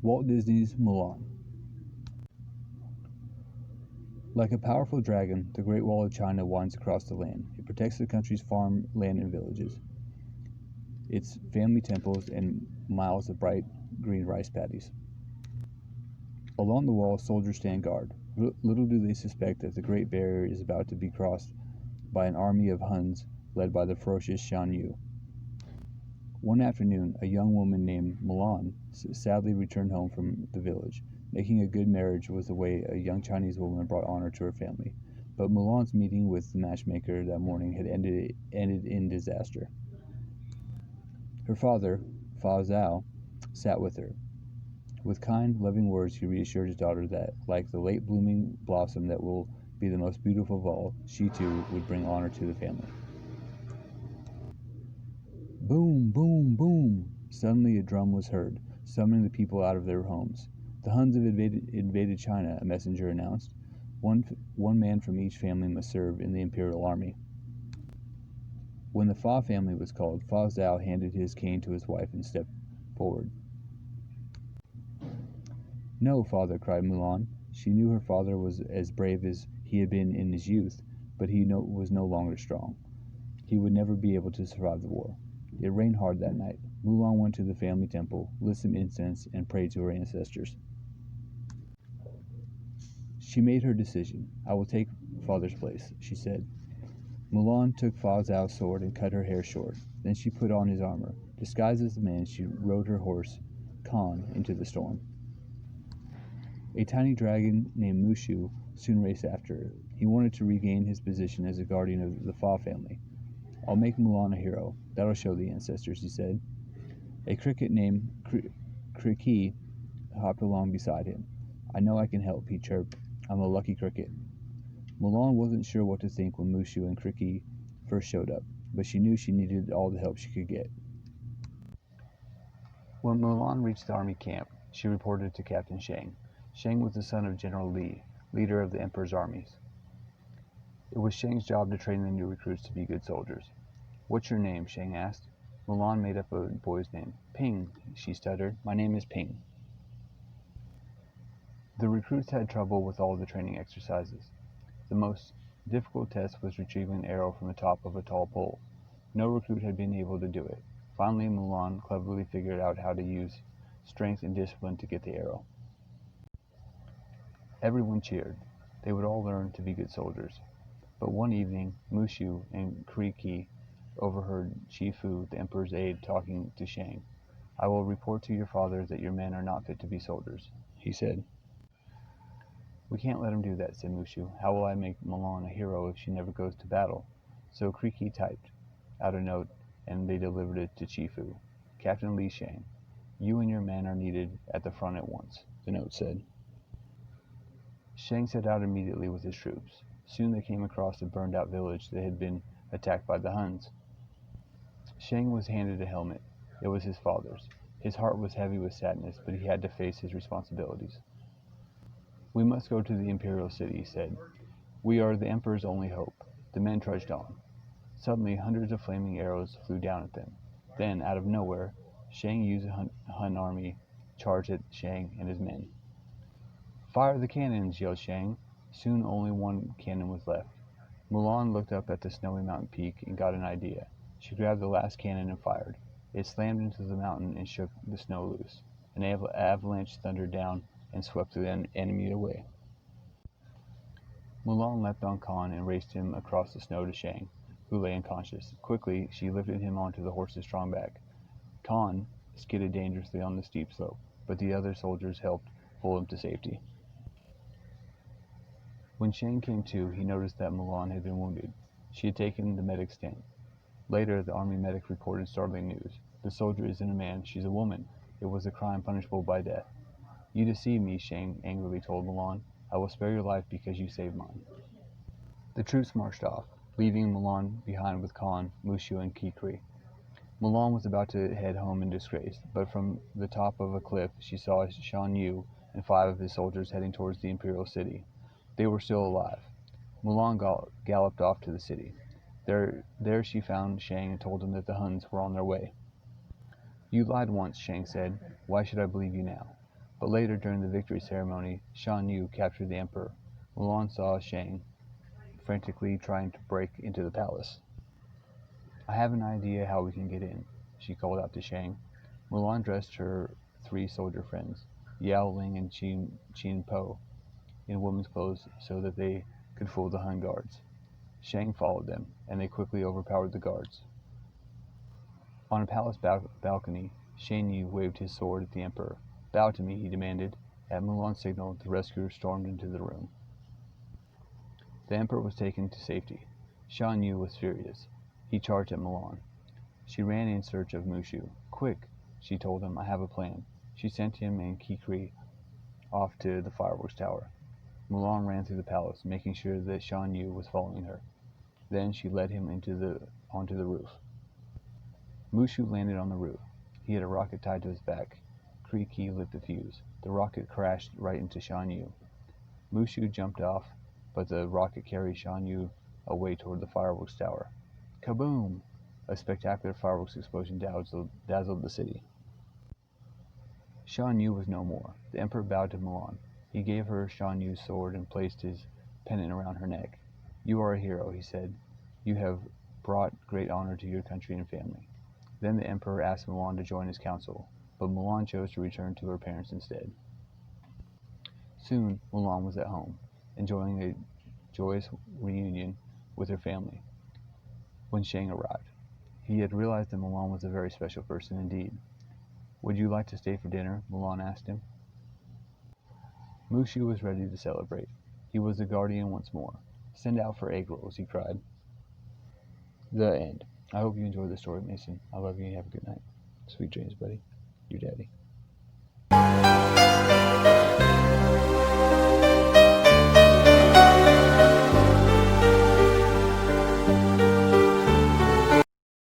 Walt Disney's Mulan. Like a powerful dragon, the Great Wall of China winds across the land. It protects the country's farm land and villages, its family temples, and miles of bright green rice paddies. Along the wall, soldiers stand guard. Little do they suspect that the Great Barrier is about to be crossed by an army of Huns led by the ferocious Shan Yu. One afternoon, a young woman named Mulan sadly returned home from the village. Making a good marriage was the way a young Chinese woman brought honor to her family. But Mulan's meeting with the matchmaker that morning had ended in disaster. Her father, Fa Zhao, sat with her. With kind, loving words, he reassured his daughter that, like the late blooming blossom that will be the most beautiful of all, she too would bring honor to the family. Boom, boom, boom! Suddenly a drum was heard, summoning the people out of their homes. The Huns have invaded China, a messenger announced. One man from each family must serve in the imperial army. When the Fa family was called, Fa Zhao handed his cane to his wife and stepped forward. No, father, cried Mulan. She knew her father was as brave as he had been in his youth, but he was no longer strong. He would never be able to survive the war. It rained hard that night. Mulan went to the family temple, lit some incense, and prayed to her ancestors. She made her decision. I will take father's place, she said. Mulan took Fa Zhao's sword and cut her hair short. Then she put on his armor. Disguised as a man, she rode her horse, Khan, into the storm. A tiny dragon named Mushu soon raced after her. He wanted to regain his position as a guardian of the Fa family. I'll make Mulan a hero. That'll show the ancestors, he said. A cricket named Kriki hopped along beside him. I know I can help, he chirped. I'm a lucky cricket. Mulan wasn't sure what to think when Mushu and Kriki first showed up, but she knew she needed all the help she could get. When Mulan reached the army camp, she reported to Captain Shang. Shang was the son of General Li, leader of the Emperor's armies. It was Shang's job to train the new recruits to be good soldiers. What's your name? Shang asked. Mulan made up a boy's name. Ping, she stuttered. My name is Ping. The recruits had trouble with all the training exercises. The most difficult test was retrieving an arrow from the top of a tall pole. No recruit had been able to do it. Finally, Mulan cleverly figured out how to use strength and discipline to get the arrow. Everyone cheered. They would all learn to be good soldiers. But one evening, Mushu and Kriki overheard Chi Fu, the emperor's aide, talking to Shang. I will report to your father that your men are not fit to be soldiers, he said. We can't let him do that, said Mushu. How will I make Mulan a hero if she never goes to battle? So Kriki typed out a note, and they delivered it to Chi Fu. Captain Li Shang, you and your men are needed at the front at once, the note said. Shang set out immediately with his troops. Soon they came across a burned-out village that had been attacked by the Huns. Shang was handed a helmet. It was his father's. His heart was heavy with sadness, but he had to face his responsibilities. We must go to the imperial city, he said. We are the emperor's only hope. The men trudged on. Suddenly, hundreds of flaming arrows flew down at them. Then, out of nowhere, Shang Yu's Hun army charged at Shang and his men. Fire the cannons, yelled Shang. Soon only one cannon was left. Mulan looked up at the snowy mountain peak and got an idea. She grabbed the last cannon and fired. It slammed into the mountain and shook the snow loose. An avalanche thundered down and swept the enemy away. Mulan leapt on Khan and raced him across the snow to Shang, who lay unconscious. Quickly, she lifted him onto the horse's strong back. Khan skidded dangerously on the steep slope, but the other soldiers helped pull him to safety. When Shang came to, he noticed that Mulan had been wounded. She had taken the medic's tent. Later, the army medic reported startling news. The soldier isn't a man, she's a woman. It was a crime punishable by death. You deceived me, Shang angrily told Mulan. I will spare your life because you saved mine. The troops marched off, leaving Mulan behind with Khan, Mushu, and Kikri. Mulan was about to head home in disgrace, but from the top of a cliff she saw Shan Yu and 5 of his soldiers heading towards the imperial city. They were still alive. Mulan galloped off to the city. There she found Shang and told him that the Huns were on their way. You lied once, Shang said. Why should I believe you now? But later, during the victory ceremony, Shan Yu captured the emperor. Mulan saw Shang frantically trying to break into the palace. "I have an idea how we can get in," she called out to Shang. Mulan dressed her 3 soldier friends, Yao Ling and Qin Po, in women's clothes so that they could fool the Hun guards. Shang followed them, and they quickly overpowered the guards. On a palace balcony, Shan Yu waved his sword at the emperor. "Bow to me," he demanded. At Mulan's signal, the rescuers stormed into the room. The emperor was taken to safety. Shan Yu was furious. He charged at Mulan. She ran in search of Mushu. "Quick," she told him, "I have a plan." She sent him and Kikri off to the fireworks tower. Mulan ran through the palace, making sure that Shan Yu was following her. Then she led him onto the roof. Mushu landed on the roof. He had a rocket tied to his back. Kriki lit the fuse. The rocket crashed right into Shan Yu. Mushu jumped off, but the rocket carried Shan Yu away toward the fireworks tower. Kaboom! A spectacular fireworks explosion dazzled the city. Shan Yu was no more. The emperor bowed to Mulan. He gave her Shan Yu's sword and placed his pennant around her neck. "You are a hero," he said. "You have brought great honor to your country and family." Then the emperor asked Mulan to join his council, but Mulan chose to return to her parents instead. Soon, Mulan was at home, enjoying a joyous reunion with her family, when Shang arrived. He had realized that Mulan was a very special person indeed. "Would you like to stay for dinner?" Mulan asked him. Mushu was ready to celebrate. He was the guardian once more. "Send out for egg rolls," he cried. The end. I hope you enjoyed the story, Mason. I love you and have a good night. Sweet dreams, buddy. Your daddy.